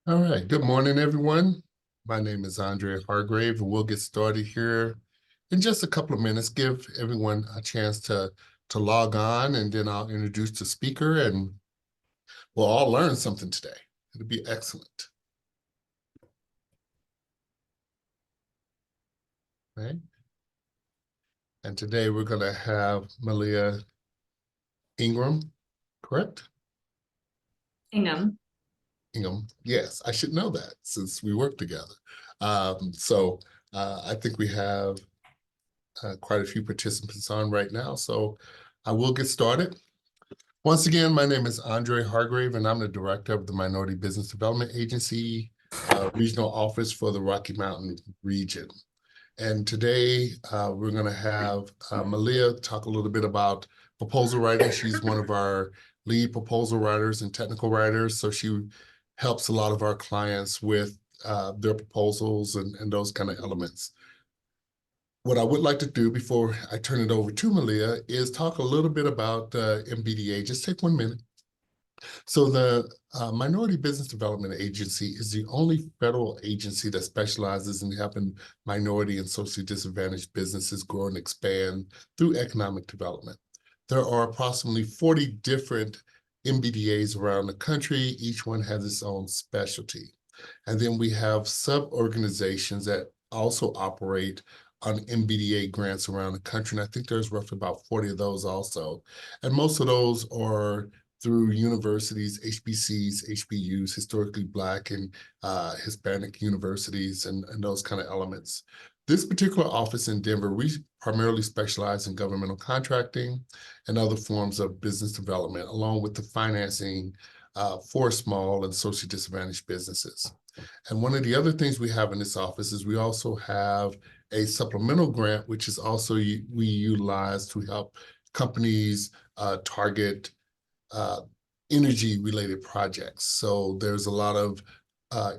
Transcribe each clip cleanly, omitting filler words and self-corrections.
All right, good morning, everyone. My name is Andre Hargrave, and we'll get started here in just a couple of minutes. Give everyone a chance to log on, and then I'll introduce the speaker, and we'll all learn something today. It'll be excellent. Right? And today we're going to have Malia Ingram, correct? Ingham. Ingham, yes, I should know that since we work together. I think we have quite a few participants on right now, so I will get started. Once again, my name is Andre Hargrave, and I'm the director of the Minority Business Development Agency, Regional Office for the Rocky Mountain region. And today we're going to have Malia talk a little bit about proposal writing. She's one of our lead proposal writers and technical writers, so she helps a lot of our clients with their proposals and those kind of elements. What I would like to do before I turn it over to Malia is talk a little bit about MBDA. Just take 1 minute. So the Minority Business Development Agency is the only federal agency that specializes in helping minority and socially disadvantaged businesses grow and expand through economic development. There are approximately 40 different MBDAs around the country. Each one has its own specialty. And then we have sub-organizations that also operate on MBDA grants around the country. And I think there's roughly about 40 of those also. And most of those are through universities, HBCs, HBUs, historically Black and Hispanic universities, and those kind of elements. This particular office in Denver, we primarily specialize in governmental contracting and other forms of business development, along with the financing for small and socially disadvantaged businesses. And one of the other things we have in this office is we also have a supplemental grant, which is also we utilize to help companies target energy-related projects. So there's a lot of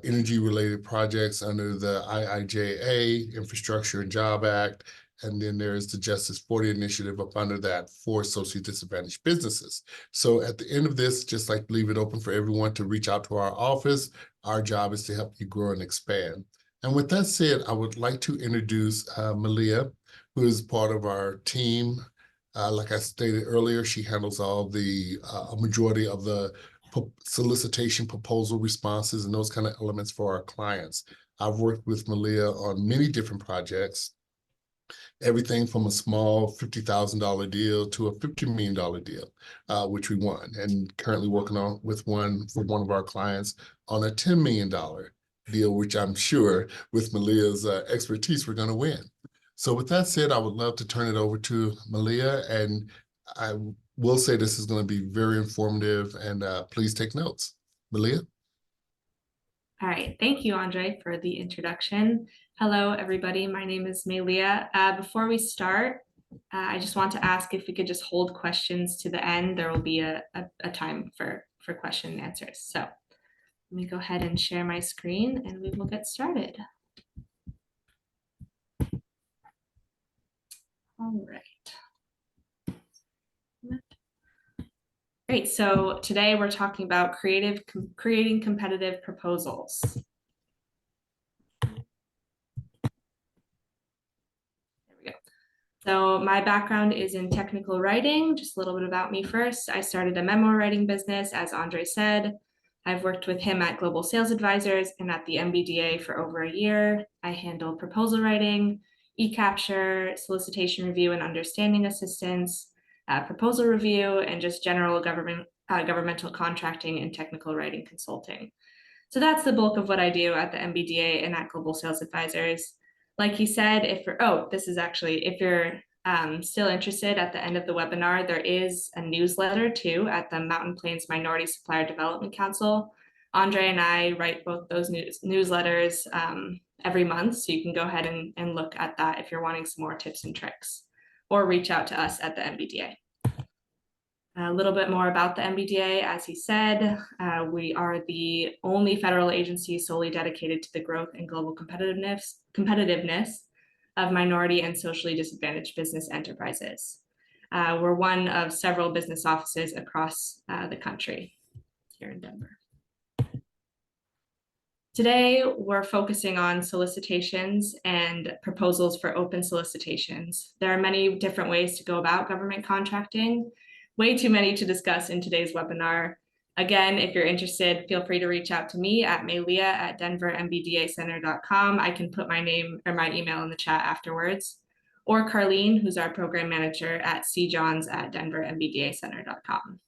energy-related projects under the IIJA, Infrastructure and Job Act, and then there's the Justice 40 initiative up under that for socially disadvantaged businesses. So at the end of this, just like leave it open for everyone to reach out to our office. Our job is to help you grow and expand. And with that said, I would like to introduce Malia, who is part of our team. Like I stated earlier, she handles all the a majority of the solicitation proposal responses and those kind of elements for our clients. I've worked with Malia on many different projects, everything from a small $50,000 deal to a $50 million deal, which we won, and currently working on with one for one of our clients on a $10 million deal, which I'm sure with Malia's expertise, we're going to win. So with that said, I would love to turn it over to Malia, and I will say this is going to be very informative, and please take notes. Malia? All right, thank you, Andre, for the introduction. Hello, everybody. My name is Malia. Before we start, I just want to ask if we could just hold questions to the end. There will be a time for question and answers. So let me go ahead and share my screen and we will get started. All right. Great, so today we're talking about creating competitive proposals. There we go. So my background is in technical writing. Just a little bit about me first. I started a memo writing business, as Andre said. I've worked with him at Global Sales Advisors and at the MBDA for over a year. I handle proposal writing, e-capture, solicitation review and understanding assistance, proposal review, and just general governmental contracting and technical writing consulting. So that's the bulk of what I do at the MBDA and at Global Sales Advisors. Like he said, if you're still interested, at the end of the webinar, there is a newsletter too at the Mountain Plains Minority Supplier Development Council. Andre and I write both those newsletters every month, so you can go ahead and look at that if you're wanting some more tips and tricks, or reach out to us at the MBDA. A little bit more about the MBDA, as he said, we are the only federal agency solely dedicated to the growth and global competitiveness of minority and socially disadvantaged business enterprises. We're one of several business offices across the country here in Denver. Today, we're focusing on solicitations and proposals for open solicitations. There are many different ways to go about government contracting, way too many to discuss in today's webinar. Again, if you're interested, feel free to reach out to me at maylia@denvermbdacenter.com. I can put my name or my email in the chat afterwards. Or Carlene, who's our program manager at cjohns@denvermbdacenter.com.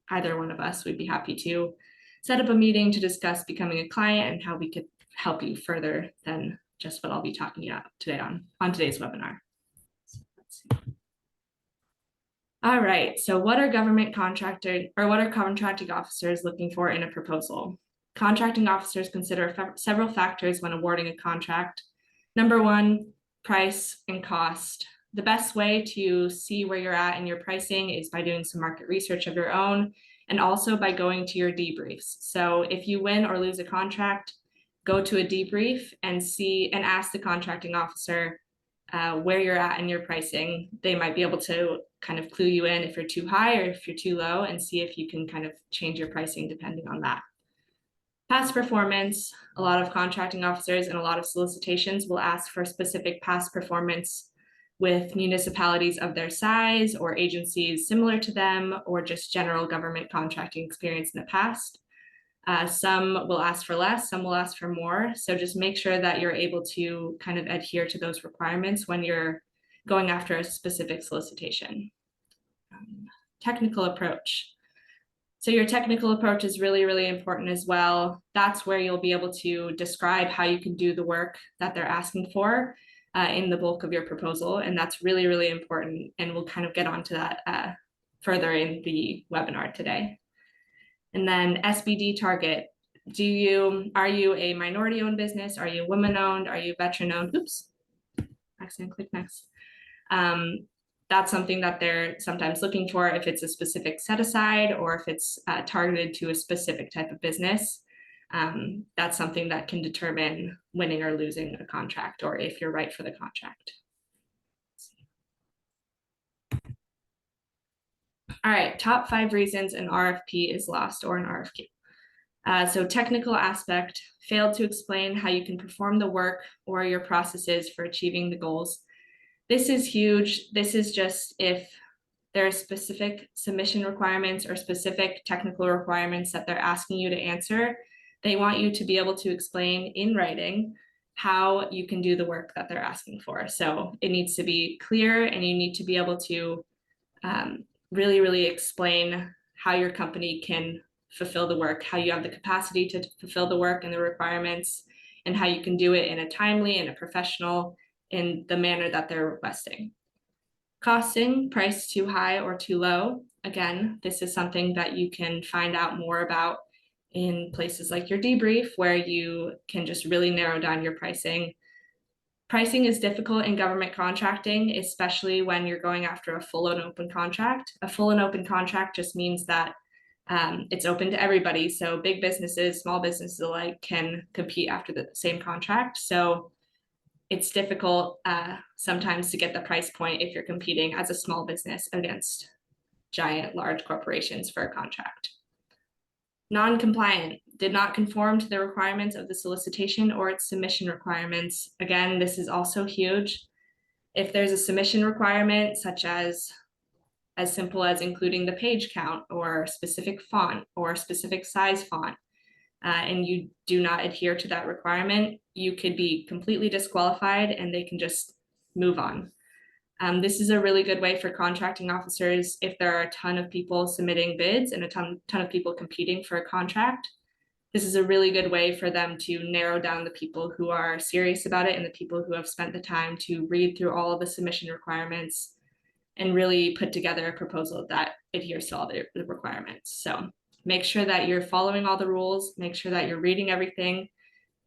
Either one of us, we'd be happy to set up a meeting to discuss becoming a client and how we could help you further than just what I'll be talking about today on today's webinar. Let's see. All right, so what are contracting officers looking for in a proposal? Contracting officers consider several factors when awarding a contract. Number one, price and cost. The best way to see where you're at in your pricing is by doing some market research of your own, and also by going to your debriefs. So if you win or lose a contract, go to a debrief and ask the contracting officer where you're at in your pricing. They might be able to kind of clue you in if you're too high or if you're too low, and see if you can kind of change your pricing depending on that. Past performance. A lot of contracting officers and a lot of solicitations will ask for specific past performance with municipalities of their size or agencies similar to them, or just general government contracting experience in the past. Some will ask for less, some will ask for more. So just make sure that you're able to kind of adhere to those requirements when you're going after a specific solicitation. Technical approach. So your technical approach is really, really important as well. That's where you'll be able to describe how you can do the work that they're asking for in the bulk of your proposal. And that's really, really important. And we'll kind of get onto that further in the webinar today. And then SBD target. Are you a minority owned business? Are you women owned? Are you veteran owned? Oops, accidentally click next. That's something that they're sometimes looking for if it's a specific set aside or if it's targeted to a specific type of business. That's something that can determine winning or losing a contract, or if you're right for the contract. All right, top 5 reasons an RFP is lost or an RFQ. So technical aspect, failed to explain how you can perform the work or your processes for achieving the goals. This is huge. This is just if there are specific submission requirements or specific technical requirements that they're asking you to answer. They want you to be able to explain in writing how you can do the work that they're asking for. So it needs to be clear, and you need to be able to really, really explain how your company can fulfill the work, how you have the capacity to fulfill the work and the requirements, and how you can do it in a timely and a professional in the manner that they're requesting. Costing, price too high or too low. Again, this is something that you can find out more about in places like your debrief, where you can just really narrow down your pricing. Pricing is difficult in government contracting, especially when you're going after a full and open contract. A full and open contract just means that it's open to everybody. So big businesses, small businesses alike can compete after the same contract. So it's difficult sometimes to get the price point if you're competing as a small business against giant, large corporations for a contract. Non-compliant, did not conform to the requirements of the solicitation or its submission requirements. Again, this is also huge. If there's a submission requirement, such as simple as including the page count or specific font or specific size font, and you do not adhere to that requirement, you could be completely disqualified and they can just move on. This is a really good way for contracting officers if there are a ton of people submitting bids and a ton of people competing for a contract. This is a really good way for them to narrow down the people who are serious about it and the people who have spent the time to read through all of the submission requirements and really put together a proposal that adheres to all the requirements. So make sure that you're following all the rules, make sure that you're reading everything,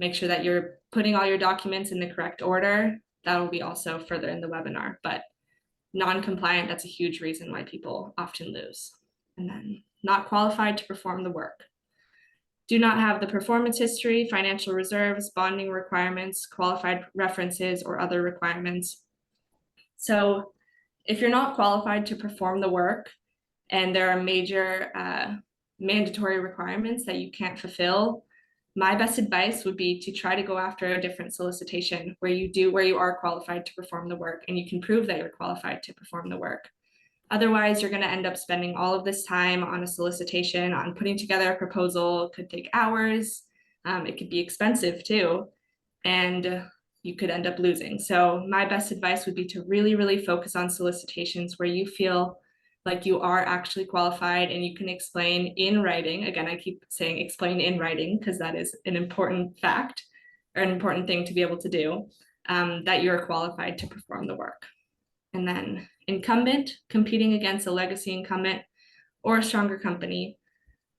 make sure that you're putting all your documents in the correct order. That will be also further in the webinar, but non-compliant, that's a huge reason why people often lose. And then not qualified to perform the work. Do not have the performance history, financial reserves, bonding requirements, qualified references, or other requirements. So if you're not qualified to perform the work and there are major mandatory requirements that you can't fulfill, My best advice would be to try to go after a different solicitation where you are qualified to perform the work and you can prove that you're qualified to perform the work. Otherwise, you're going to end up spending all of this time on a solicitation, on putting together a proposal. It could take hours. It could be expensive too, and you could end up losing. So my best advice would be to really, really focus on solicitations where you feel like you are actually qualified and you can explain in writing. Again, I keep saying explain in writing because that is an important fact or an important thing to be able to do, that you're qualified to perform the work. And then incumbent, competing against a legacy incumbent or a stronger company.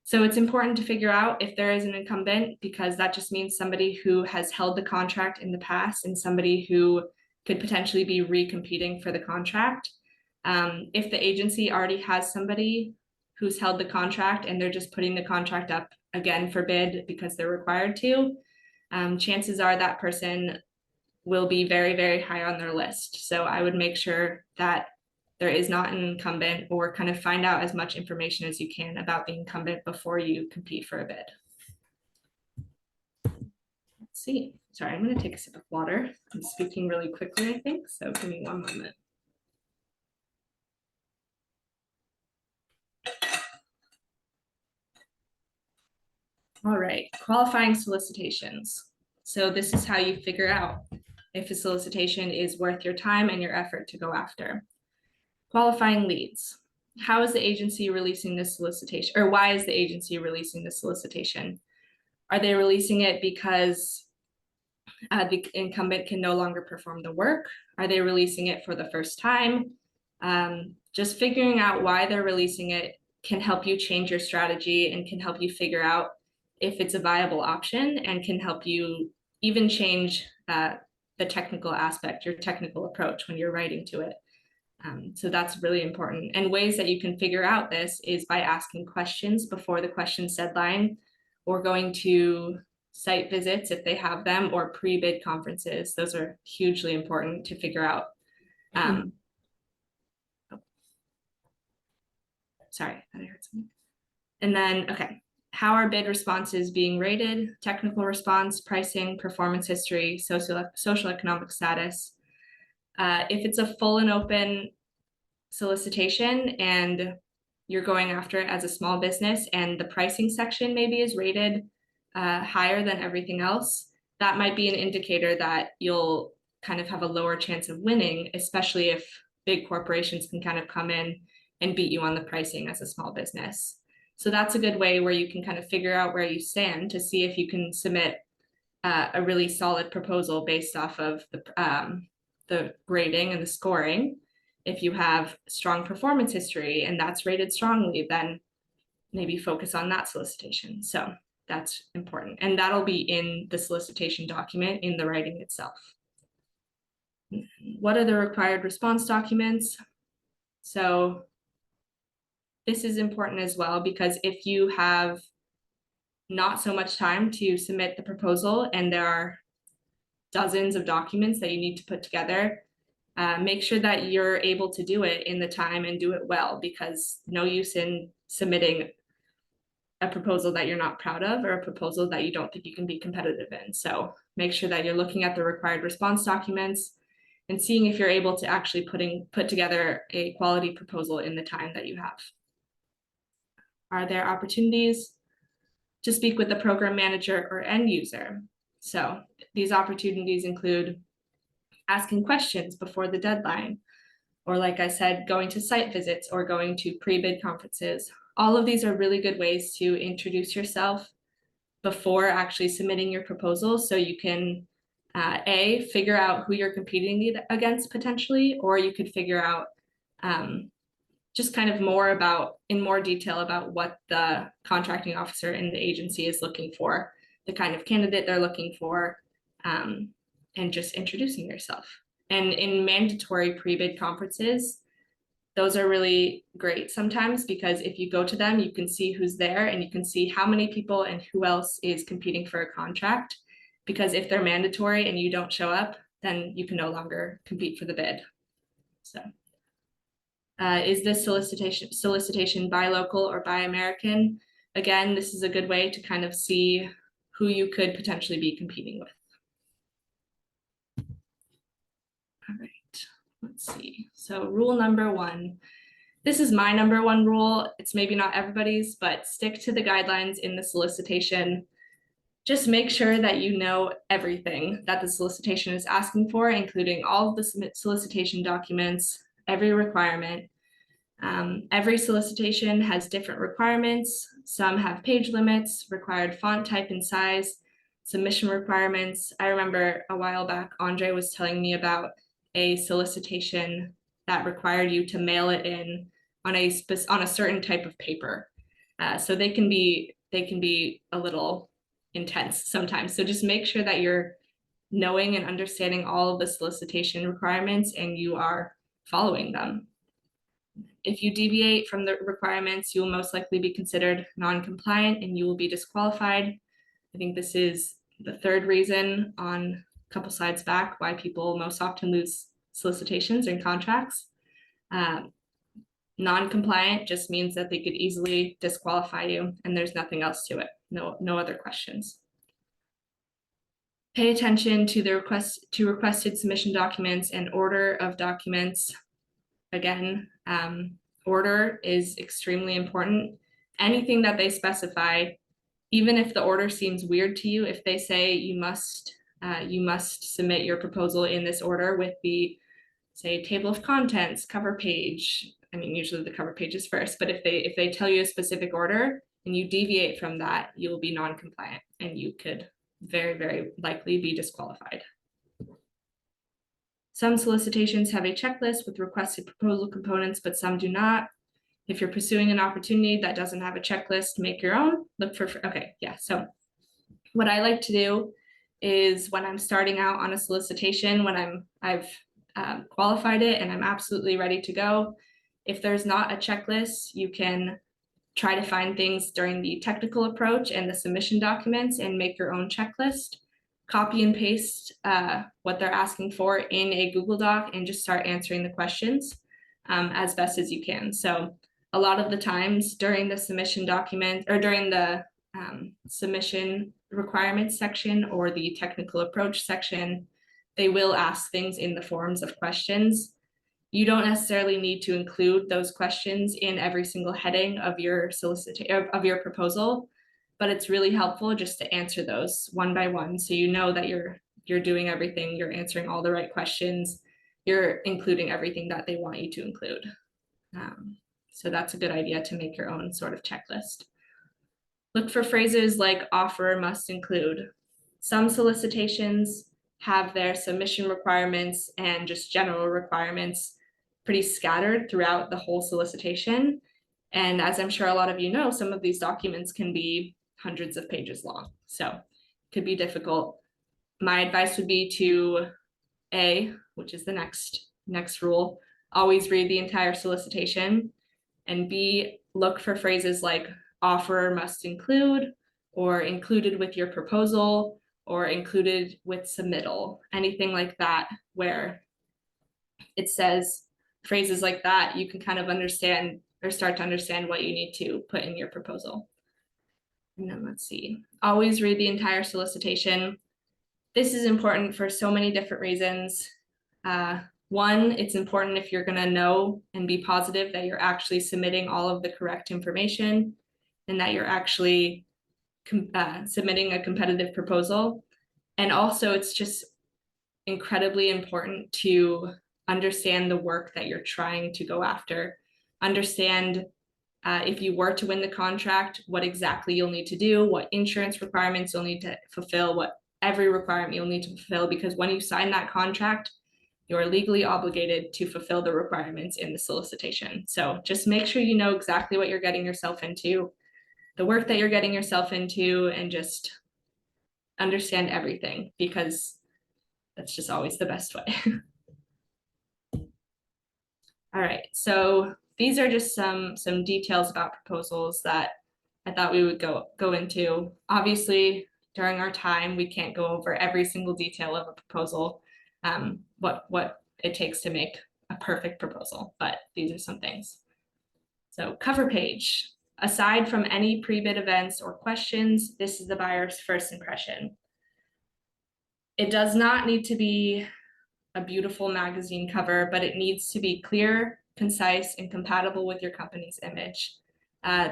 So it's important to figure out if there is an incumbent, because that just means somebody who has held the contract in the past and somebody who could potentially be recompeting for the contract. If the agency already has somebody who's held the contract and they're just putting the contract up again for bid because they're required to, chances are that person will be very, very high on their list. So I would make sure that there is not an incumbent, or kind of find out as much information as you can about the incumbent before you compete for a bid. Let's see. Sorry, I'm going to take a sip of water. I'm speaking really quickly, I think. So give me one moment. All right, qualifying solicitations. So this is how you figure out if a solicitation is worth your time and your effort to go after. Qualifying leads. How is the agency releasing this solicitation, or why is the agency releasing this solicitation? Are they releasing it because the incumbent can no longer perform the work? Are they releasing it for the first time? Just figuring out why they're releasing it can help you change your strategy and can help you figure out if it's a viable option, and can help you even change the technical aspect, your technical approach when you're writing to it. So that's really important. And ways that you can figure out this is by asking questions before the questions deadline, or going to site visits if they have them, or pre-bid conferences. Those are hugely important to figure out. Sorry, I thought I heard something. And then, okay, how are bid responses being rated? Technical response, pricing, performance history, social economic status. If it's a full and open solicitation and you're going after it as a small business and the pricing section maybe is rated higher than everything else, that might be an indicator that you'll kind of have a lower chance of winning, especially if big corporations can kind of come in and beat you on the pricing as a small business. So that's a good way where you can kind of figure out where you stand to see if you can submit a really solid proposal based off of the grading and the scoring. If you have strong performance history and that's rated strongly, then maybe focus on that solicitation. So that's important. And that'll be in the solicitation document in the writing itself. What are the required response documents? So this is important as well, because if you have not so much time to submit the proposal and there are dozens of documents that you need to put together, make sure that you're able to do it in the time and do it well, because no use in submitting a proposal that you're not proud of, or a proposal that you don't think you can be competitive in. So make sure that you're looking at the required response documents and seeing if you're able to actually put together a quality proposal in the time that you have. Are there opportunities to speak with the program manager or end user? So these opportunities include asking questions before the deadline, or like I said, going to site visits or going to pre-bid conferences. All of these are really good ways to introduce yourself before actually submitting your proposal, so you can figure out who you're competing against potentially, or you could figure out just kind of in more detail about what the contracting officer in the agency is looking for, the kind of candidate they're looking for, and just introducing yourself. And in mandatory pre-bid conferences, those are really great sometimes, because if you go to them, you can see who's there and you can see how many people and who else is competing for a contract. Because if they're mandatory and you don't show up, then you can no longer compete for the bid. So is this solicitation buy local or buy American? Again, this is a good way to kind of see who you could potentially be competing with. All right, let's see. So rule number 1. This is my number 1 rule. It's maybe not everybody's, but stick to the guidelines in the solicitation. Just make sure that you know everything that the solicitation is asking for, including all of the solicitation documents, every requirement. Every solicitation has different requirements. Some have page limits, required font type and size, submission requirements. I remember a while back, Andre was telling me about a solicitation that required you to mail it in on a certain type of paper. So they can be a little intense sometimes. So just make sure that you're knowing and understanding all of the solicitation requirements and you are following them. If you deviate from the requirements, you will most likely be considered non-compliant and you will be disqualified. I think this is the 3rd reason on a couple slides back why people most often lose solicitations and contracts. Non-compliant just means that they could easily disqualify you and there's nothing else to it. No other questions. Pay attention to the requested submission documents and order of documents. Again, order is extremely important. Anything that they specify, even if the order seems weird to you, if they say you must submit your proposal in this order with the, say, table of contents, cover page. I mean, usually the cover page is first, but if they tell you a specific order and you deviate from that, you will be non-compliant and you could very, very likely be disqualified. Some solicitations have a checklist with requested proposal components, but some do not. If you're pursuing an opportunity that doesn't have a checklist, make your own. Look for, okay, yeah. So what I like to do is when I'm starting out on a solicitation, when I've qualified it and I'm absolutely ready to go, if there's not a checklist, you can try to find things during the technical approach and the submission documents and make your own checklist. Copy and paste what they're asking for in a Google Doc and just start answering the questions as best as you can. So a lot of the times during the submission document or during the submission requirements section or the technical approach section, they will ask things in the forms of questions. You don't necessarily need to include those questions in every single heading of your proposal, but it's really helpful just to answer those one by one. So you know that you're doing everything, you're answering all the right questions, you're including everything that they want you to include. So that's a good idea to make your own sort of checklist. Look for phrases like offer must include. Some solicitations have their submission requirements and just general requirements pretty scattered throughout the whole solicitation. And as I'm sure a lot of you know, some of these documents can be hundreds of pages long. So it could be difficult. My advice would be to A, which is the next rule, always read the entire solicitation, and B, look for phrases like offer must include, or included with your proposal, or included with submittal, anything like that, where it says phrases like that, you can kind of understand or start to understand what you need to put in your proposal. And then let's see, always read the entire solicitation. This is important for so many different reasons. One, it's important if you're gonna know and be positive that you're actually submitting all of the correct information and that you're actually submitting a competitive proposal. And also it's just incredibly important to understand the work that you're trying to go after. Understand if you were to win the contract, what exactly you'll need to do, what insurance requirements you'll need to fulfill, what every requirement you'll need to fulfill, because when you sign that contract, you're legally obligated to fulfill the requirements in the solicitation. So just make sure you know exactly what you're getting yourself into, the work that you're getting yourself into, and just understand everything, because that's just always the best way. All right, so these are just some details about proposals that I thought we would go into. Obviously, during our time, we can't go over every single detail of a proposal, what it takes to make a perfect proposal, but these are some things. So cover page. Aside from any pre-bid events or questions, this is the buyer's first impression. It does not need to be a beautiful magazine cover, but it needs to be clear, concise, and compatible with your company's image.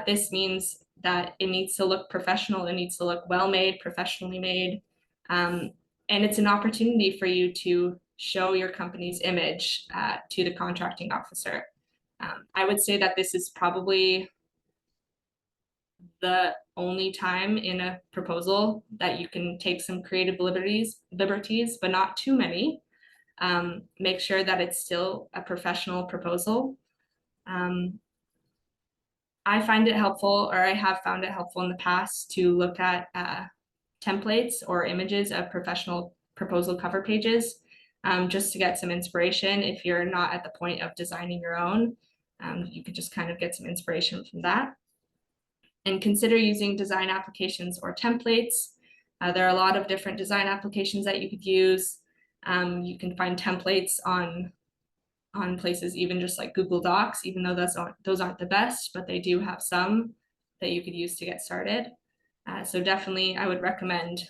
This means that it needs to look professional, it needs to look well-made, professionally made, and it's an opportunity for you to show your company's image to the contracting officer. I would say that this is probably the only time in a proposal that you can take some creative liberties, but not too many. Make sure that it's still a professional proposal. I find it helpful, or I have found it helpful in the past, to look at templates or images of professional proposal cover pages, just to get some inspiration. If you're not at the point of designing your own, you could just kind of get some inspiration from that. And consider using design applications or templates. There are a lot of different design applications that you could use. You can find templates on places even just like Google Docs, even though those aren't the best, but they do have some that you could use to get started. So definitely I would recommend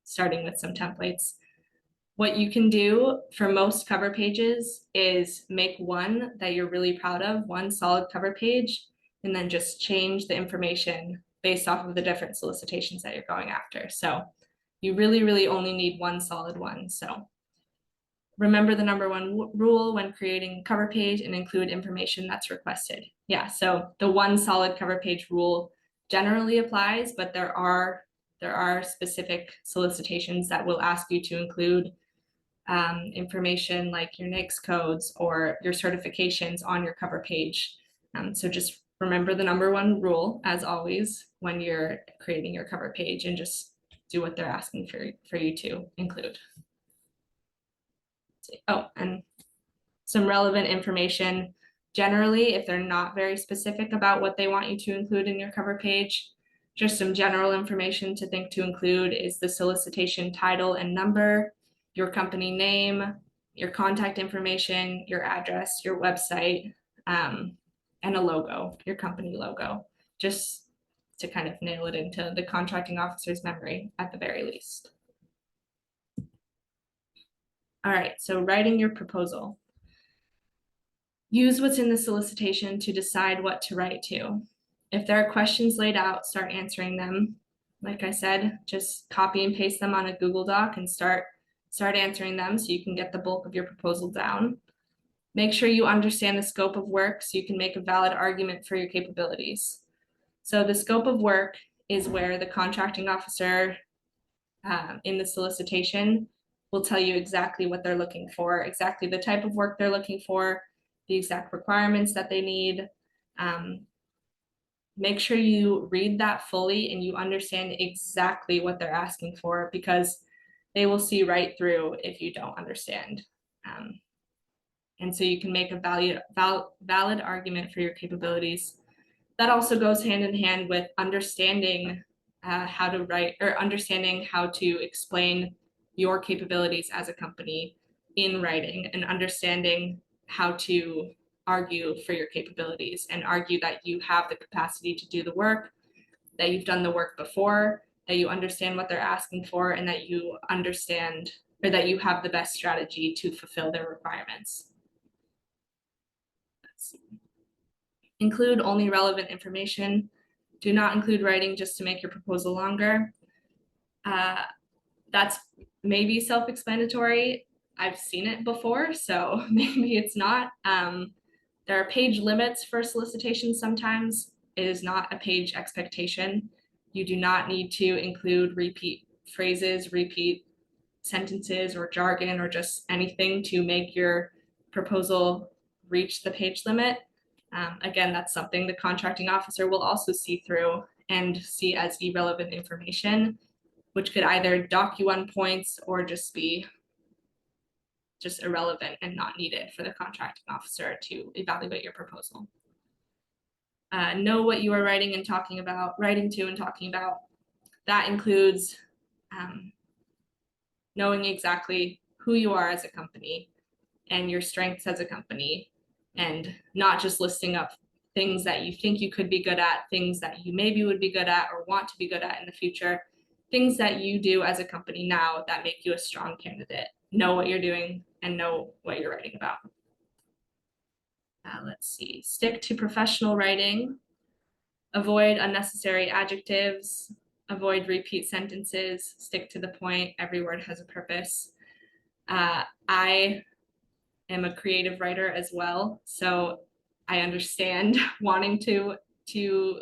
starting with some templates. What you can do for most cover pages is make one that you're really proud of, one solid cover page, and then just change the information based off of the different solicitations that you're going after. So you really only need one solid one. So remember the number one rule when creating a cover page, and include information that's requested. Yeah, so the one solid cover page rule generally applies, but there are specific solicitations that will ask you to include information like your NAICS codes or your certifications on your cover page. So just remember the number one rule, as always, when you're creating your cover page, and just do what they're asking for you to include. Oh, and some relevant information. Generally, if they're not very specific about what they want you to include in your cover page, just some general information to think to include is the solicitation title and number, your company name, your contact information, your address, your website, and a logo, your company logo, just to kind of nail it into the contracting officer's memory at the very least. All right, so writing your proposal. Use what's in the solicitation to decide what to write to. If there are questions laid out, start answering them. Like I said, just copy and paste them on a Google Doc and start answering them so you can get the bulk of your proposal down. Make sure you understand the scope of work so you can make a valid argument for your capabilities. So the scope of work is where the contracting officer in the solicitation will tell you exactly what they're looking for, exactly the type of work they're looking for, the exact requirements that they need. Make sure you read that fully and you understand exactly what they're asking for, because they will see right through if you don't understand. And so you can make a valid argument for your capabilities. That also goes hand in hand with understanding how to write, or understanding how to explain your capabilities as a company in writing, and understanding how to argue for your capabilities and argue that you have the capacity to do the work, that you've done the work before, that you understand what they're asking for, and that you understand, or that you have the best strategy to fulfill their requirements. Include only relevant information. Do not include writing just to make your proposal longer. That's maybe self-explanatory. I've seen it before, so maybe it's not. There are page limits for solicitations sometimes. It is not a page expectation. You do not need to include repeat phrases, repeat sentences, or jargon, or just anything to make your proposal reach the page limit. Again, that's something the contracting officer will also see through and see as irrelevant information, which could either dock you on points or just be just irrelevant and not needed for the contracting officer to evaluate your proposal. Know what you are writing to and talking about. That includes knowing exactly who you are as a company and your strengths as a company, and not just listing up things that you think you could be good at, things that you maybe would be good at or want to be good at in the future, things that you do as a company now that make you a strong candidate. Know what you're doing and know what you're writing about. Let's see, stick to professional writing, avoid unnecessary adjectives, avoid repeat sentences, stick to the point, every word has a purpose. I am a creative writer as well, so I understand wanting to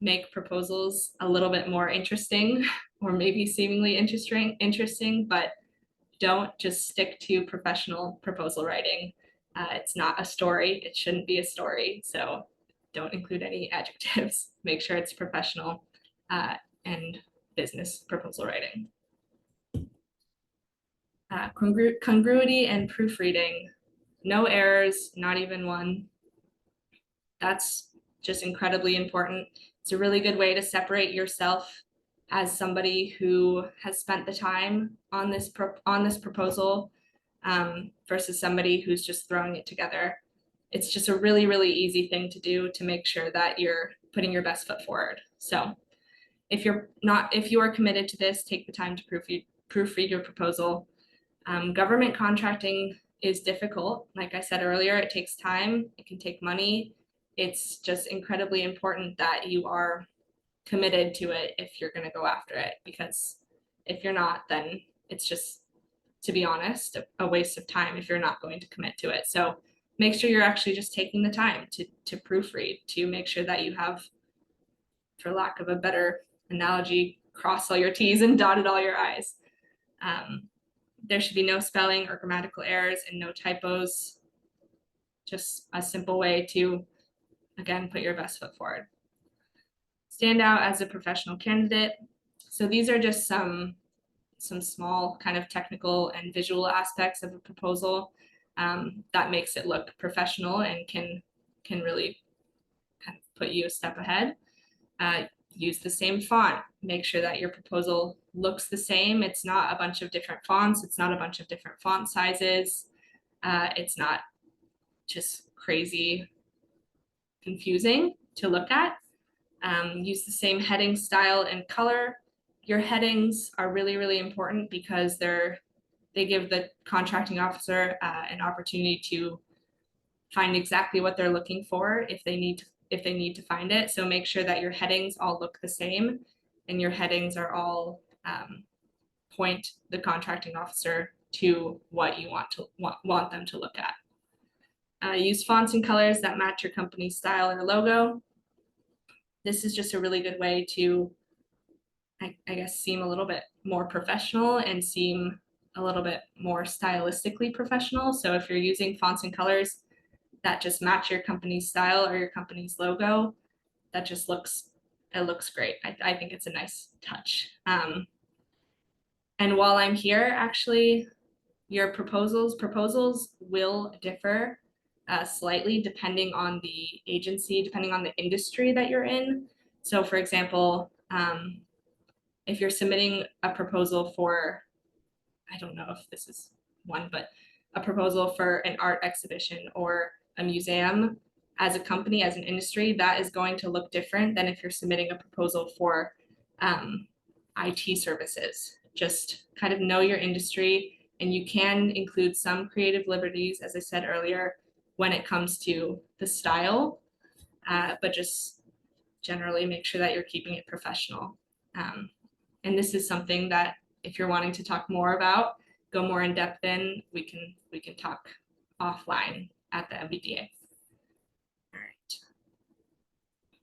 make proposals a little bit more interesting or maybe seemingly interesting, but don't just stick to professional proposal writing. It's not a story, it shouldn't be a story, so don't include any adjectives. Make sure it's professional and business proposal writing. Congruity and proofreading. No errors, not even one. That's just incredibly important. It's a really good way to separate yourself as somebody who has spent the time on this proposal versus somebody who's just throwing it together. It's just a really, really easy thing to do to make sure that you're putting your best foot forward. So if you are committed to this, take the time to proofread your proposal. Government contracting is difficult. Like I said earlier, it takes time, it can take money. It's just incredibly important that you are committed to it if you're going to go after it, because if you're not, then it's just, to be honest, a waste of time if you're not going to commit to it. So make sure you're actually just taking the time to proofread, to make sure that you have, for lack of a better analogy, crossed all your T's and dotted all your I's. There should be no spelling or grammatical errors and no typos. Just a simple way to, again, put your best foot forward. Stand out as a professional candidate. So these are just some small kind of technical and visual aspects of a proposal that makes it look professional and can really kind of put you a step ahead. Use the same font. Make sure that your proposal looks the same. It's not a bunch of different fonts. It's not a bunch of different font sizes. It's not just crazy confusing to look at. Use the same heading style and color. Your headings are really, really important because they give the contracting officer an opportunity to find exactly what they're looking for if they need to find it. So make sure that your headings all look the same and your headings are all point the contracting officer to what you want them to look at. Use fonts and colors that match your company's style or logo. This is just a really good way to, I guess, seem a little bit more professional and seem a little bit more stylistically professional. So if you're using fonts and colors that just match your company's style or your company's logo, that just looks great. I think it's a nice touch. And while I'm here, actually, your proposals will differ slightly depending on the agency, depending on the industry that you're in. So for example, if you're submitting a proposal for, I don't know if this is one, but a proposal for an art exhibition or a museum, as a company, as an industry, that is going to look different than if you're submitting a proposal for IT services. Just kind of know your industry, and you can include some creative liberties, as I said earlier, when it comes to the style, but just generally make sure that you're keeping it professional. And this is something that if you're wanting to talk more about, go more in depth in, we can talk offline at the MBDA. All right.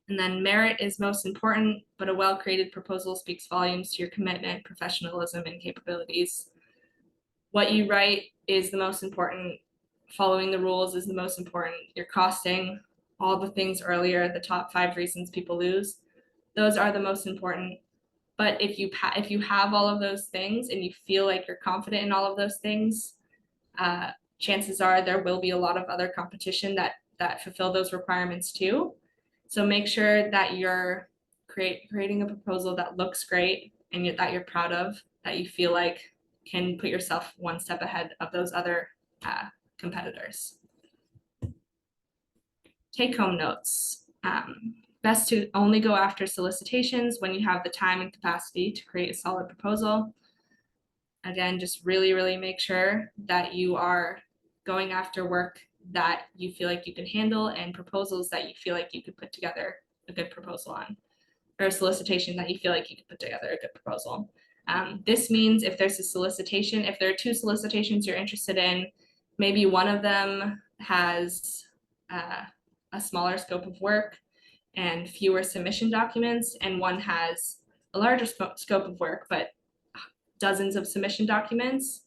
And then merit is most important, but a well-created proposal speaks volumes to your commitment, professionalism, and capabilities. What you write is the most important. Following the rules is the most important. Your costing, all the things earlier, the top 5 reasons people lose, those are the most important. But if you have all of those things and you feel like you're confident in all of those things, chances are there will be a lot of other competition that fulfill those requirements too. So make sure that you're creating a proposal that looks great and that you're proud of, that you feel like can put yourself one step ahead of those other competitors. Take-home notes. Best to only go after solicitations when you have the time and capacity to create a solid proposal. Again, just really, really make sure that you are going after work that you feel like you can handle and proposals that you feel like you could put together a good proposal on, or a solicitation that you feel like you could put together a good proposal. This means if there's a solicitation, if there are 2 solicitations you're interested in, maybe one of them has a smaller scope of work and fewer submission documents, and one has a larger scope of work, but dozens of submission documents,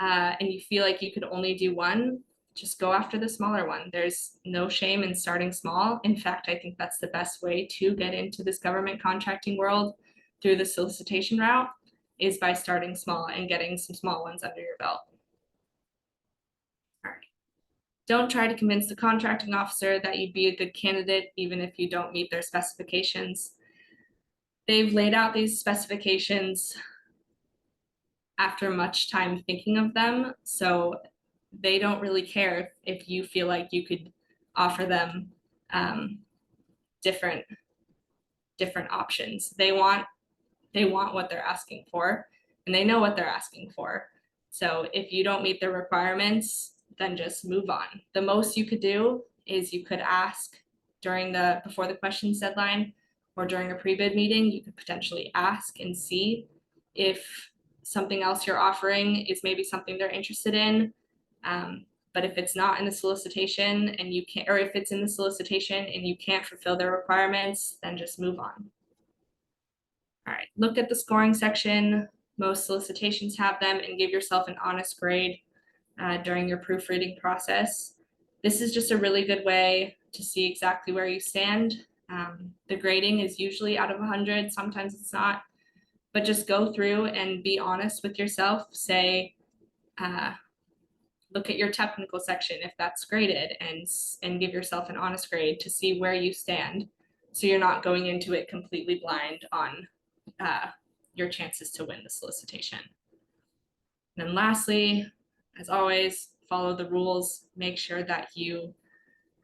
and you feel like you could only do one, just go after the smaller one. There's no shame in starting small. In fact, I think that's the best way to get into this government contracting world through the solicitation route, is by starting small and getting some small ones under your belt. All right. Don't try to convince the contracting officer that you'd be a good candidate, even if you don't meet their specifications. They've laid out these specifications after much time thinking of them, so they don't really care if you feel like you could offer them different options. They want what they're asking for, and they know what they're asking for. So if you don't meet their requirements, then just move on. The most you could do is you could ask before the questions deadline, or during a pre-bid meeting, you could potentially ask and see if something else you're offering is maybe something they're interested in. But if it's not in the solicitation and you can't, or if it's in the solicitation and you can't fulfill their requirements, then just move on. All right, look at the scoring section. Most solicitations have them, and give yourself an honest grade during your proofreading process. This is just a really good way to see exactly where you stand. The grading is usually out of 100, sometimes it's not, but just go through and be honest with yourself. Say, look at your technical section if that's graded, and give yourself an honest grade to see where you stand, so you're not going into it completely blind on your chances to win the solicitation. And then lastly, as always, follow the rules. Make sure that you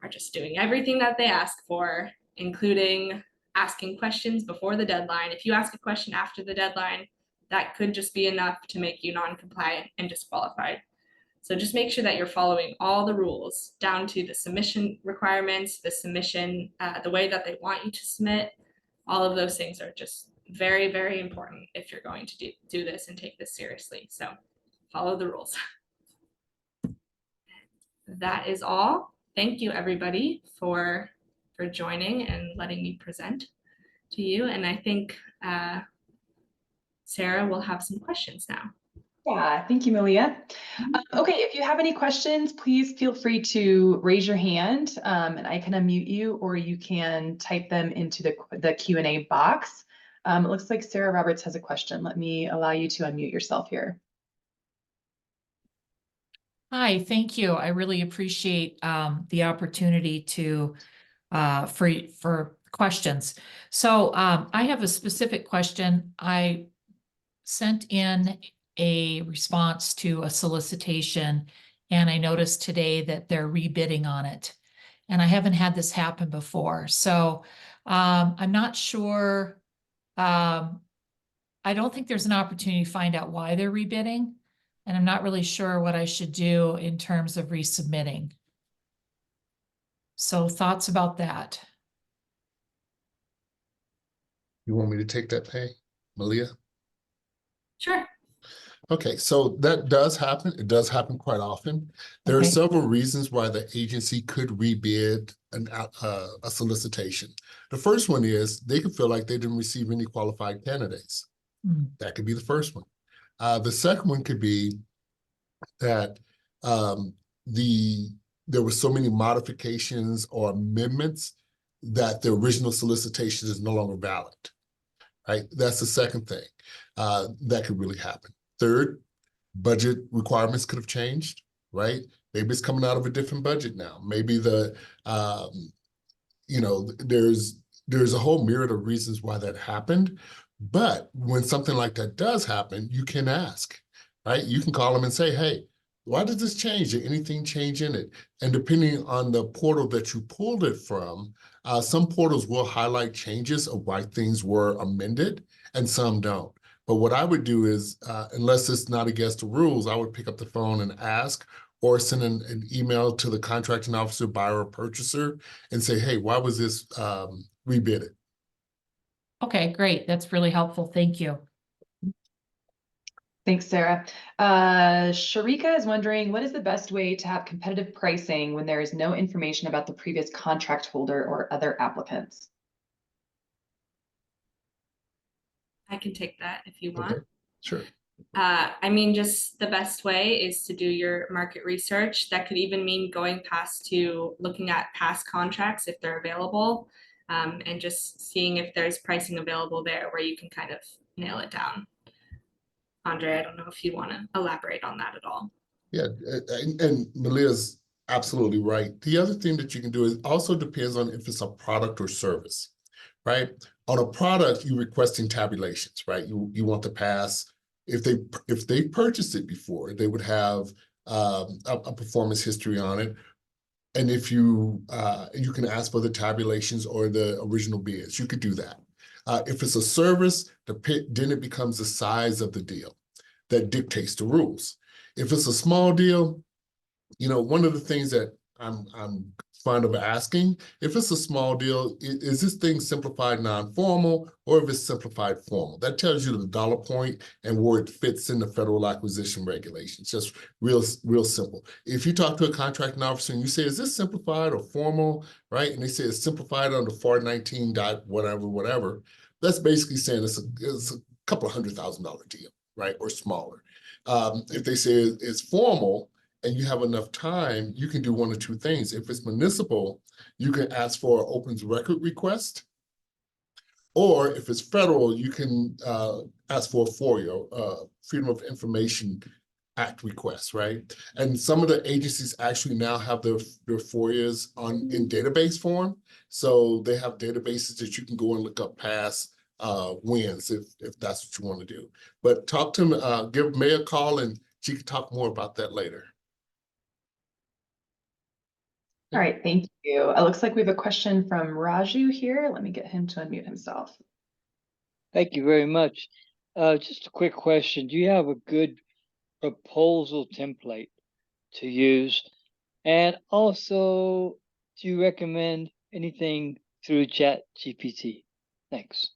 are just doing everything that they ask for, including asking questions before the deadline. If you ask a question after the deadline, that could just be enough to make you non-compliant and disqualified. So just make sure that you're following all the rules down to the submission requirements, the submission, the way that they want you to submit. All of those things are just very, very important if you're going to do this and take this seriously. So follow the rules. That is all. Thank you, everybody, for joining and letting me present to you. And I think Sarah will have some questions now. Yeah, thank you, Malia. Okay, if you have any questions, please feel free to raise your hand and I can unmute you, or you can type them into the Q&A box. It looks like Sarah Roberts has a question. Let me allow you to unmute yourself here. Hi, thank you. I really appreciate the opportunity to for questions. So I have a specific question. I sent in a response to a solicitation, and I noticed today that they're rebidding on it. And I haven't had this happen before. So I'm not sure. I don't think there's an opportunity to find out why they're rebidding. And I'm not really sure what I should do in terms of resubmitting. So thoughts about that? You want me to take that, Pay? Malia? Sure. Okay, so that does happen. It does happen quite often. There are Okay. several reasons why the agency could rebid a solicitation. The first one is they could feel like they didn't receive any qualified candidates. That could be the first one. The second one could be that there were so many modifications or amendments that the original solicitation is no longer valid. Right? That's the second thing that could really happen. Third, budget requirements could have changed, right? Maybe it's coming out of a different budget now. Maybe there's a whole myriad of reasons why that happened. But when something like that does happen, you can ask, right? You can call them and say, hey, why did this change? Did anything change in it? And depending on the portal that you pulled it from, some portals will highlight changes of why things were amended and some don't. But what I would do is, unless it's not against the rules, I would pick up the phone and ask, or send an email to the contracting officer, buyer, or purchaser and say, hey, why was this rebid? Okay, great. That's really helpful. Thank you. Thanks, Sarah. Sharika is wondering, what is the best way to have competitive pricing when there is no information about the previous contract holder or other applicants? I can take that if you Okay, want. sure. I mean, just the best way is to do your market research. That could even mean going past to looking at past contracts if they're available, and just seeing if there's pricing available there where you can kind of nail it down. Andre, I don't know if you want to elaborate on that at all. Yeah, and Malia's absolutely right. The other thing that you can do is also depends on if it's a product or service, right? On a product, you're requesting tabulations, right? You want the past. If they purchased it before, they would have a performance history on it. And if you can ask for the tabulations or the original bids, you could do that. If it's a service, then it becomes the size of the deal that dictates the rules. If it's a small deal, you know, one of the things that I'm fond of asking, if it's a small deal, is this thing simplified non-formal or if it's simplified formal? That tells you the dollar point and where it fits in the federal acquisition regulations. Just real simple. If you talk to a contracting officer and you say, is this simplified or formal, right? And they say it's simplified under FAR 19 whatever, that's basically saying it's a couple of $100,000 deal, right? Or smaller. If they say it's formal, and you have enough time, you can do one of two things. If it's municipal, you can ask for an opens record request. Or if it's federal, you can ask for a FOIA, Freedom of Information Act request, right? And some of the agencies actually now have their FOIAs in database form. So they have databases that you can go and look up past wins if that's what you want to do. But talk to them, give May a call and she can talk more about that later. All right, thank you. It looks like we have a question from Raju here. Let me get him to unmute himself. Thank you very much. Just a quick question. Do you have a good proposal template to use? And also, do you recommend anything through ChatGPT? Thanks.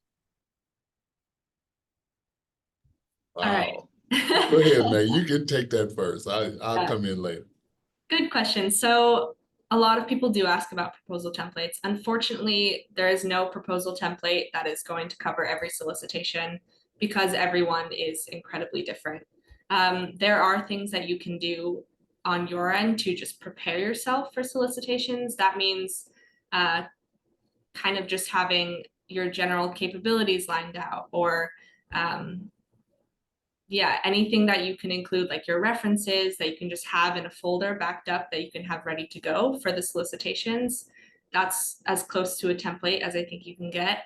Wow. All right. Go ahead, May. You can take that first. I'll come in later. Good question. So a lot of people do ask about proposal templates. Unfortunately, there is no proposal template that is going to cover every solicitation because everyone is incredibly different. There are things that you can do on your end to just prepare yourself for solicitations. That means kind of just having your general capabilities lined out, or yeah, anything that you can include, like your references that you can just have in a folder backed up that you can have ready to go for the solicitations. That's as close to a template as I think you can get.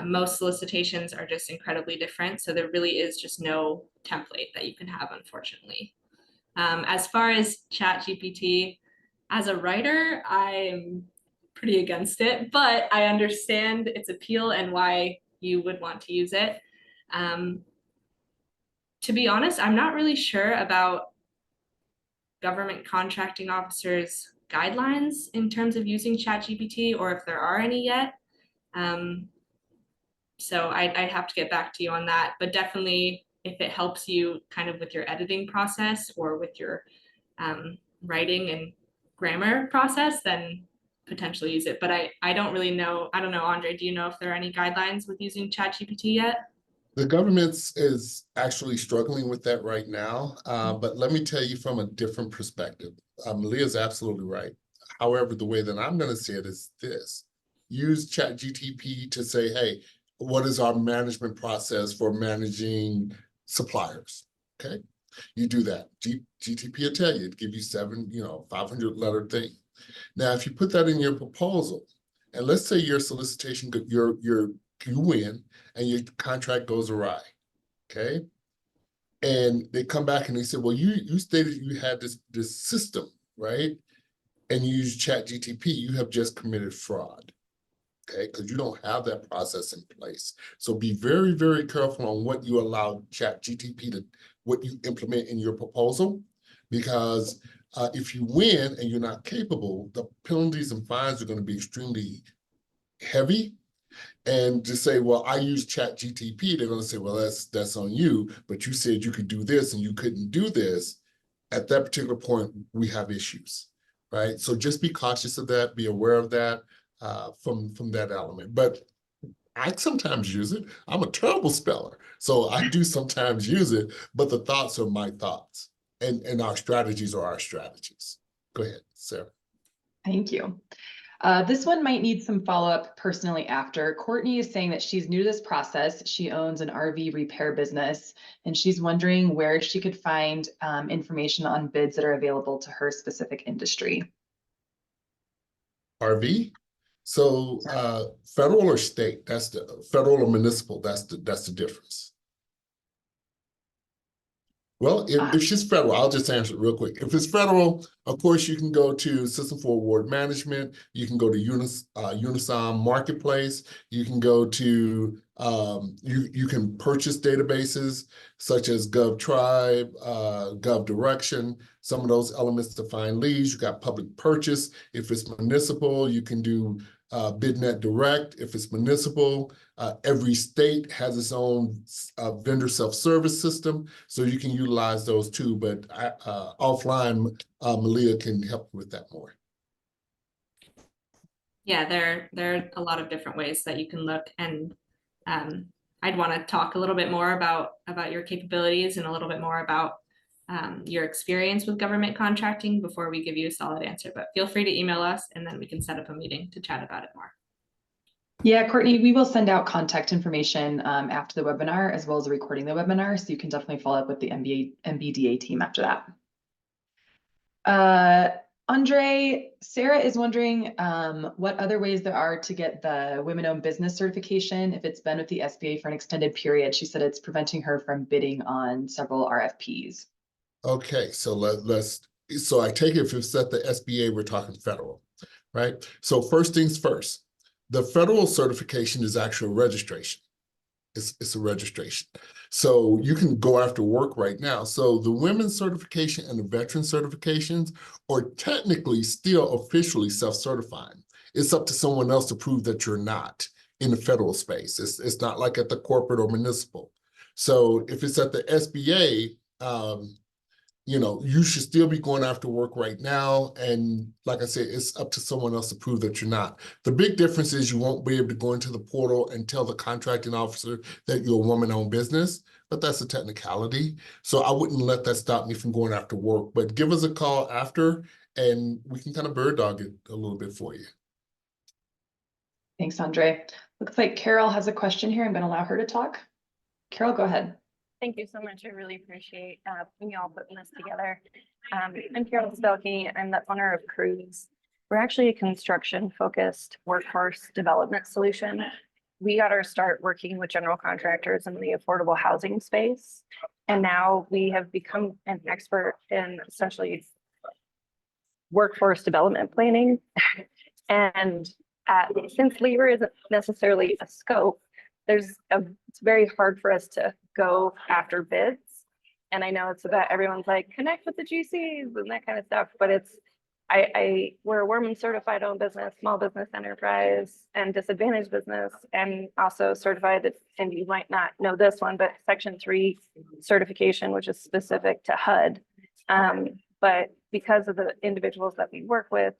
Most solicitations are just incredibly different, so there really is just no template that you can have, unfortunately. As far as ChatGPT, as a writer, I'm pretty against it, but I understand its appeal and why you would want to use it. To be honest, I'm not really sure about government contracting officers' guidelines in terms of using ChatGPT, or if there are any yet. So I'd have to get back to you on that, but definitely if it helps you kind of with your editing process or with your writing and grammar process, then potentially use it. But I don't really know. I don't know, Andre, do you know if there are any guidelines with using ChatGPT yet? The government is actually struggling with that right now, but let me tell you from a different perspective. Malia's absolutely right. However, the way that I'm going to say it is this. Use ChatGPT to say, hey, what is our management process for managing suppliers? Okay, you do that. GTP will tell you, it'll give you 500 letter thing. Now, if you put that in your proposal, and let's say your solicitation, you win and your contract goes awry, okay? And they come back and they say, well, you stated you had this system, right? And you use ChatGTP, you have just committed fraud. Okay, because you don't have that process in place. So be very, very careful on what you allow ChatGTP to, what you implement in your proposal. Because if you win and you're not capable, the penalties and fines are going to be extremely heavy. And to say, well, I use ChatGTP, they're going to say, well, that's on you, but you said you could do this and you couldn't do this. At that particular point, we have issues, right? So just be cautious of that, be aware of that from that element. But I sometimes use it. I'm a terrible speller, so I do sometimes use it, but the thoughts are my thoughts, and our strategies are our strategies. Go ahead, Sarah. Thank you. This one might need some follow-up personally after. Courtney is saying that she's new to this process. She owns an RV repair business, and she's wondering where she could find information on bids that are available to her specific industry. RV? So federal or state? That's the federal or municipal. That's the difference. Well, if she's federal, I'll just answer it real quick. If it's federal, of course, you can go to System for Award Management. You can go to Unisom Marketplace. You can go to, you can purchase databases such as GovTribe, GovDirection, some of those elements to find leads. You got public purchase. If it's municipal, you can do BidNet Direct. If it's municipal, every state has its own vendor self-service system, so you can utilize those too. But offline, Malia can help with that more. Yeah, there are a lot of different ways that you can look, and I'd want to talk a little bit more about your capabilities and a little bit more about your experience with government contracting before we give you a solid answer. But feel free to email us, and then we can set up a meeting to chat about it more. Yeah, Courtney, we will send out contact information after the webinar, as well as recording the webinar, so you can definitely follow up with the MBDA team after that. Andre, Sarah is wondering what other ways there are to get the women-owned business certification if it's been with the SBA for an extended period. She said it's preventing her from bidding on several RFPs. Okay, so so I take it if it's at the SBA, we're talking federal, right? So first things first, the federal certification is actually a registration. It's a registration. So you can go after work right now. So the women's certification and the veteran certifications are technically still officially self-certifying. It's up to someone else to prove that you're not in the federal space. It's not like at the corporate or municipal. So if it's at the SBA, you know, you should still be going after work right now. And like I said, it's up to someone else to prove that you're not. The big difference is you won't be able to go into the portal and tell the contracting officer that you're a woman-owned business, but that's a technicality. So I wouldn't let that stop me from going after work, but give us a call after and we can kind of bird dog it a little bit for you. Thanks, Andre. Looks like Carol has a question here. I'm going to allow her to talk. Carol, go ahead. Thank you so much. I really appreciate you all putting this together. I'm Carol Spelke. I'm the owner of Cruise. We're actually a construction-focused workforce development solution. We got our start working with general contractors in the affordable housing space. And now we have become an expert in essentially workforce development planning. And since labor isn't necessarily a scope, it's very hard for us to go after bids. And I know it's about everyone's like connect with the GCs and that kind of stuff, but we're a Women certified owned business, small business enterprise and disadvantaged business, and also certified, and you might not know this one, but Section 3 certification, which is specific to HUD. But because of the individuals that we work with,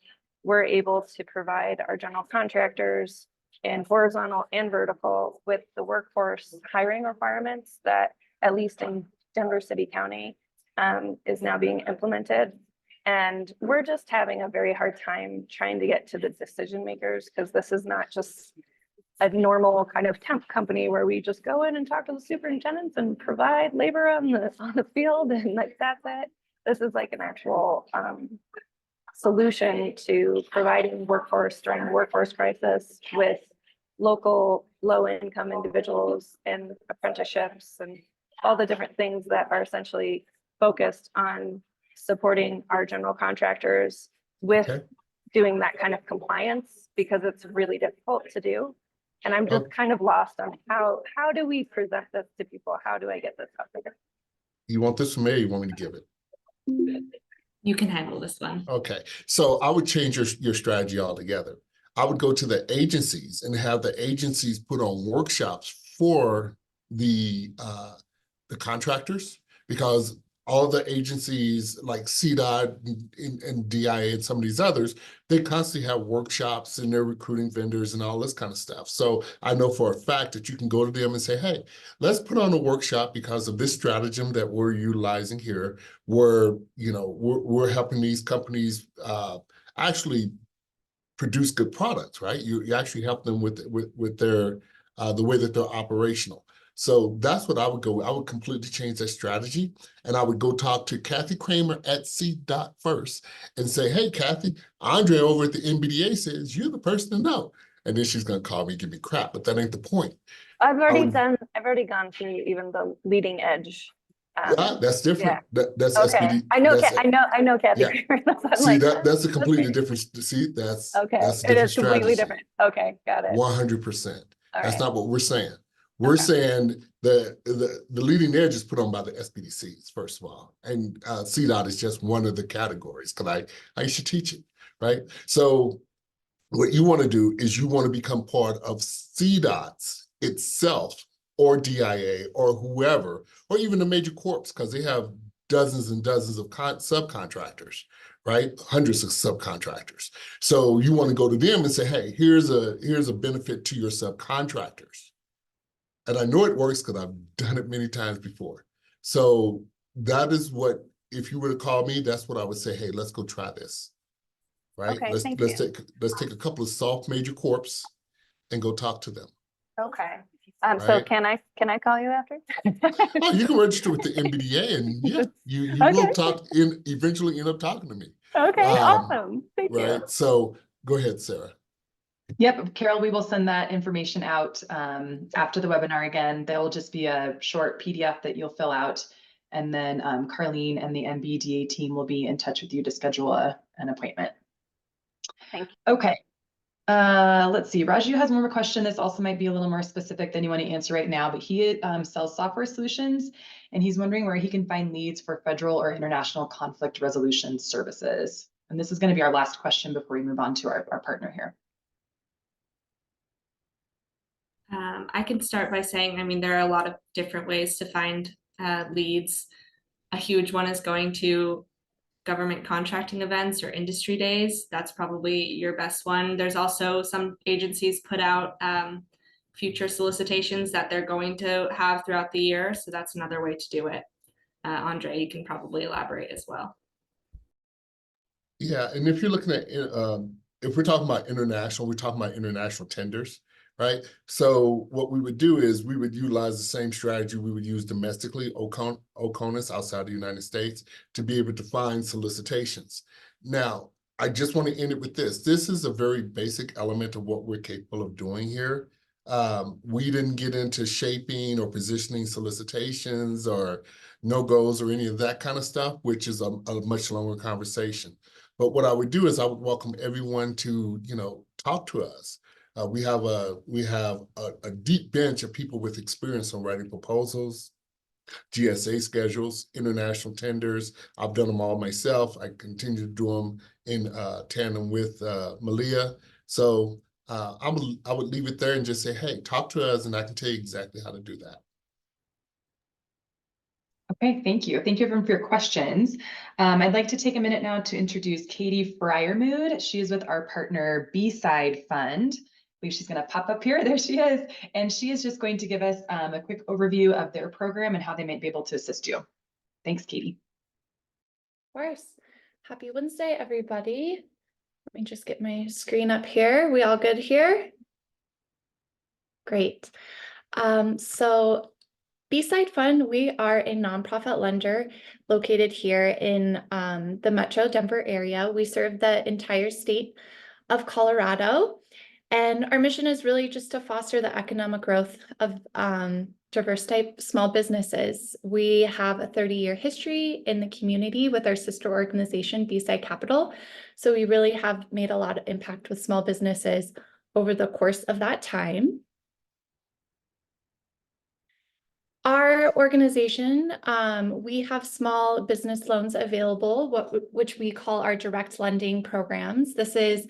we're able to provide our general contractors in horizontal and vertical with the workforce hiring requirements that, at least in Denver City County, is now being implemented. And we're just having a very hard time trying to get to the decision makers, because this is not just a normal kind of temp company where we just go in and talk to the superintendents and provide labor on the field and like that's it. This is like an actual solution to providing workforce during the workforce crisis with local low-income individuals and apprenticeships and all the different things that are essentially focused on supporting our general contractors with Okay. doing that kind of compliance, because it's really difficult to do. And I'm just Okay. kind of lost on how do we present this to people? How do I get this out there? You want this from me or you want me to give it? You can handle this one. Okay, so I would change your strategy altogether. I would go to the agencies and have the agencies put on workshops for the contractors, because all the agencies like CDOT and DIA and some of these others, they constantly have workshops and they're recruiting vendors and all this kind of stuff. So I know for a fact that you can go to them and say, hey, let's put on a workshop because of this stratagem that we're utilizing here, where, you know, we're helping these companies actually produce good products, right? You actually help them with their the way that they're operational. So that's what I would go. I would completely change that strategy, and I would go talk to Kathy Kramer at CDOT first and say, hey, Kathy, Andre over at the NBDA says you're the person to know. And then she's going to call me and give me crap, but that ain't the point. I've already would- I've already gone through even the leading edge. That's different. That's Okay, SPD. I know, that's- I know Kathy. Yeah. Kramer. That's why I'm See, like, that's a completely okay. different. See, that's Okay, that's a it different is completely strategy. different. Okay, got it. 100%. All That's right. not what we're saying. We're Okay. saying the leading edge is put on by the SPDCs, first of all. And CDOT is just one of the categories, because I used to teach it, right? So what you want to do is you want to become part of CDOT's itself, or DIA, or whoever, or even the major corps, because they have dozens and dozens of subcontractors, right? Hundreds of subcontractors. So you want to go to them and say, hey, here's a benefit to your subcontractors. And I know it works because I've done it many times before. So that is what, if you were to call me, that's what I would say, hey, let's go try this. Right? Okay, let's thank let's you. take a couple of soft major corps and go talk to them. Okay. So Right. can I call you after? Oh, you can register with the NBDA, and yeah, you Okay. will eventually end up talking to me. Okay, awesome. Thank you. Right. So go ahead, Sarah. Yep, Carol, we will send that information out after the webinar again. There will just be a short PDF that you'll fill out. And then Carlene and the NBDA team will be in touch with you to schedule an appointment. Thank you. Okay. Let's see. Raju has one more question. This also might be a little more specific than you want to answer right now, but he sells software solutions, and he's wondering where he can find leads for federal or international conflict resolution services. And this is going to be our last question before we move on to our partner here. I can start by saying, I mean, there are a lot of different ways to find leads. A huge one is going to government contracting events or industry days. That's probably your best one. There's also some agencies put out future solicitations that they're going to have throughout the year. So that's another way to do it. Andre, you can probably elaborate as well. Yeah, and if you're looking at, if we're talking about international, we're talking about international tenders, right? So what we would do is we would utilize the same strategy we would use domestically, OCONUS outside the United States, to be able to find solicitations. Now, I just want to end it with this. This is a very basic element of what we're capable of doing here. We didn't get into shaping or positioning solicitations or no-goes or any of that kind of stuff, which is a much longer conversation. But what I would do is I would welcome everyone to, talk to us. We have a deep bench of people with experience on writing proposals, GSA schedules, international tenders. I've done them all myself. I continue to do them in tandem with Malia. So I would leave it there and just say, hey, talk to us, and I can tell you exactly how to do that. Okay, thank you. Thank you everyone for your questions. I'd like to take a minute now to introduce Katie Fryermood. She is with our partner B-Side Fund. I believe she's going to pop up here. There she is. And she is just going to give us a quick overview of their program and how they might be able to assist you. Thanks, Katie. Of course. Happy Wednesday, everybody. Let me just get my screen up here. We all good here? Great. So B-Side Fund, we are a nonprofit lender located here in the Metro Denver area. We serve the entire state of Colorado, and our mission is really just to foster the economic growth of diverse type small businesses. We have a 30-year history in the community with our sister organization, B-Side Capital. So we really have made a lot of impact with small businesses over the course of that time. Our organization, we have small business loans available, which we call our direct lending programs. This is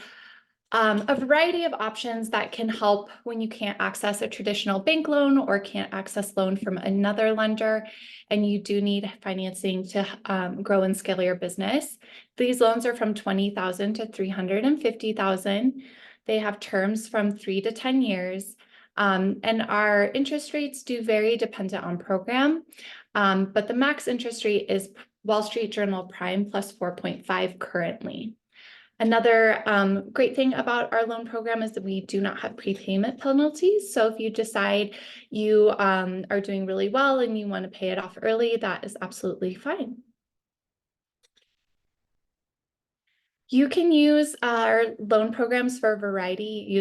a variety of options that can help when you can't access a traditional bank loan or can't access loan from another lender, and you do need financing to grow and scale your business. These loans are from $20,000 to $350,000. They have terms from 3 to 10 years. And our interest rates do vary dependent on program, but the max interest rate is Wall Street Journal Prime plus 4.5 currently. Another great thing about our loan program is that we do not have prepayment penalties. So if you decide you are doing really well and you want to pay it off early, that is absolutely fine. You can use our loan programs for a variety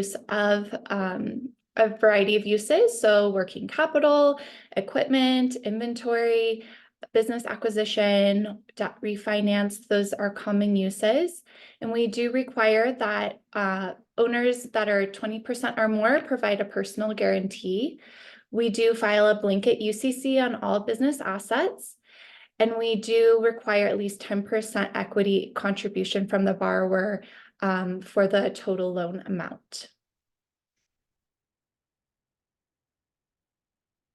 of uses. So working capital, equipment, inventory, business acquisition, debt refinance, those are common uses. And we do require that owners that are 20% or more provide a personal guarantee. We do file a blanket UCC on all business assets. And we do require at least 10% equity contribution from the borrower for the total loan amount.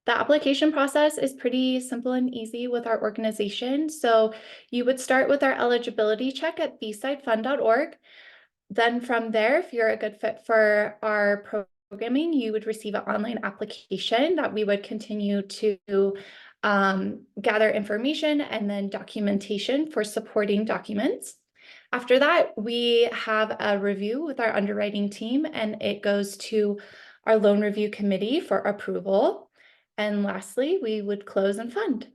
The application process is pretty simple and easy with our organization. So you would start with our eligibility check at bsidefund.org. Then from there, if you're a good fit for our programming, you would receive an online application that we would continue to gather information and then documentation for supporting documents. After that, we have a review with our underwriting team, and it goes to our loan review committee for approval. And lastly, we would close and fund.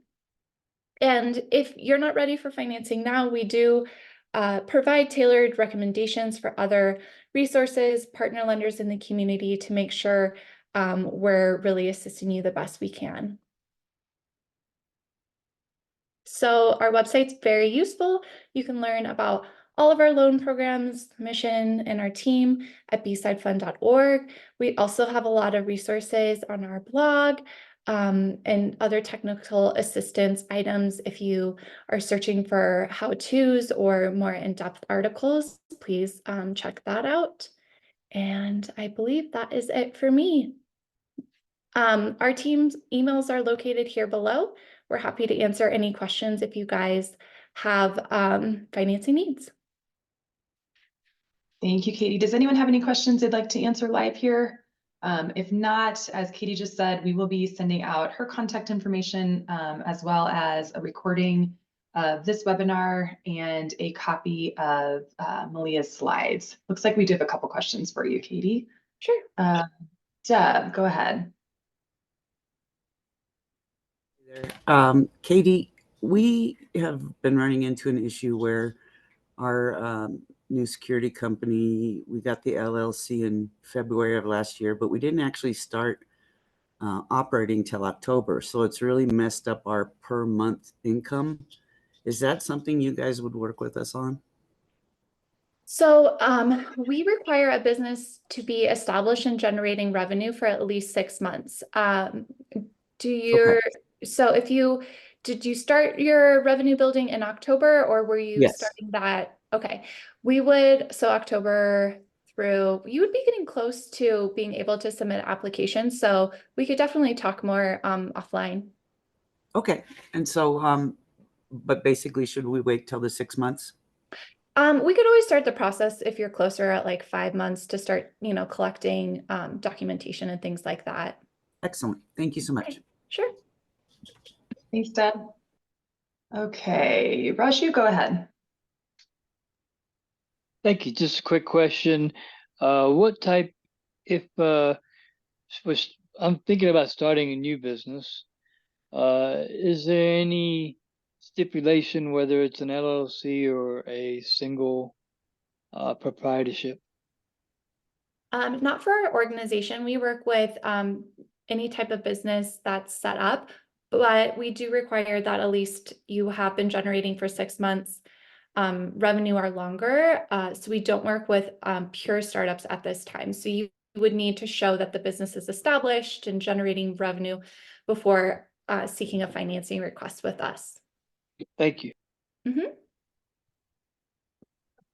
And if you're not ready for financing now, we do provide tailored recommendations for other resources, partner lenders in the community to make sure we're really assisting you the best we can. So our website's very useful. You can learn about all of our loan programs, mission, and our team at bsidefund.org. We also have a lot of resources on our blog and other technical assistance items. If you are searching for how-tos or more in-depth articles, please check that out. And I believe that is it for me. Our team's emails are located here below. We're happy to answer any questions if you guys have financing needs. Thank you, Katie. Does anyone have any questions they'd like to answer live here? If not, as Katie just said, we will be sending out her contact information as well as a recording of this webinar and a copy of Malia's slides. Looks like we do have a couple questions for you, Katie. Sure. Deb, go ahead. Katie, we have been running into an issue where our new security company, we got the LLC in February of last year, but we didn't actually start operating till October. So it's really messed up our per month income. Is that something you guys would work with us on? So we require a business to be established and generating revenue for at least 6 months. So did you start your revenue building in October, or were you starting that? Okay, so October through, you would be getting close to being able to submit applications. So we could definitely talk more offline. Okay. And so, but basically, should we wait till the 6 months? We could always start the process if you're closer at like 5 months to start, collecting documentation and things like that. Excellent. Thank you so much. Okay. Sure. Thanks, Deb. Okay, Raju, go ahead. Thank you. Just a quick question. What type, I'm thinking about starting a new business, is there any stipulation whether it's an LLC or a single proprietorship? Not for our organization. We work with any type of business that's set up, but we do require that at least you have been generating for 6 months revenue or longer. So we don't work with pure startups at this time. So you would need to show that the business is established and generating revenue before seeking a financing request with us. Thank you.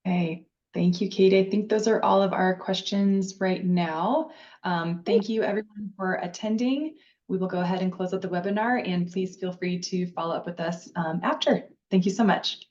Okay, thank you, Kate. I think those are all of our questions right now. Thank you everyone for attending. We will go ahead and close out the webinar, and please feel free to follow up with us after. Thank you so much.